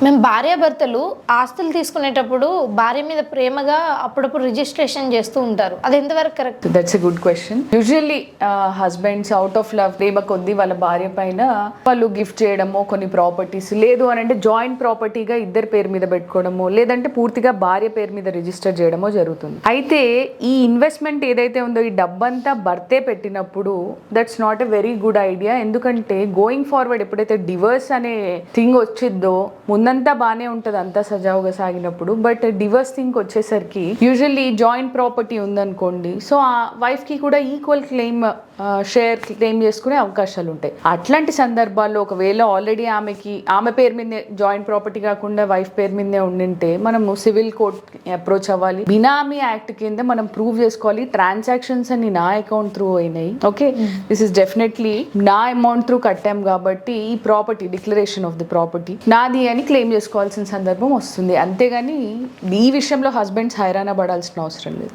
మేము భార్యాభర్తలు ఆస్తులు తీసుకునేటప్పుడు భార్య మీద ప్రేమగా అప్పుడప్పుడు రిజిస్ట్రేషన్ చేస్తూ ఉంటారు, అది ఎంతవరకు correct? That's a good question. Usually husbands out of love, ప్రేమ కొద్ది వాళ్ళ భార్య పైన వాళ్ళు గిఫ్ట్ చేయడమో కొన్ని ప్రాపర్టీస్, లేదు అని అంటే జాయింట్ ప్రాపర్టీగా ఇద్దరు పేరు మీద పెట్టుకోవడమో, లేదంటే పూర్తిగా భార్య పేరు మీద రిజిస్టర్ చేయడమో జరుగుతుంది. అయితే ఈ ఇన్వెస్ట్మెంట్ ఏదైతే ఉందో ఈ డబ్బంతా భర్తే పెట్టినప్పుడు that's not a very good idea. ఎందుకంటే గోయింగ్ ఫార్వర్డ్ ఎప్పుడైతే డివర్స్ అనే థింగ్ వచ్చిందో, ముందంతా బాగానే ఉంటుంది అంతా సజావుగా సాగినప్పుడు, బట్ డివర్స్ థింగ్ వచ్చేసరికి యూజువల్లీ జాయింట్ ప్రాపర్టీ ఉందనుకోండి, సో ఆ వైఫ్ కి కూడా ఈక్వల్ క్లెయిమ్ షేర్ క్లెయిమ్ చేసుకునే అవకాశాలు ఉంటాయి. అట్లాంటి సందర్భాల్లో ఒకవేళ ఆల్రెడీ ఆమె పేరు మీదే జాయింట్ ప్రాపర్టీ కాకుండా వైఫ్ పేరు మీదే ఉండింటే మనము సివిల్ కోర్ట్ అప్రోచ్ అవ్వాలి. బినామీ యాక్ట్ కింద మనం ప్రూవ్ చేసుకోవాలి ట్రాన్సాక్షన్స్ అన్ని నా అకౌంట్ త్రూ అయినాయి, ఓకే, దిస్ ఇస్ డెఫినెట్లీ నా అమౌంట్ త్రూ కట్టాం కాబట్టి ఈ property declaration of the property నాది అని క్లెయిమ్ చేసుకోవాల్సిన సందర్భం వస్తుంది. అంతేగాని ఈ విషయంలో హస్బెండ్స్ హైరాణ పడాల్సిన అవసరం లేదు.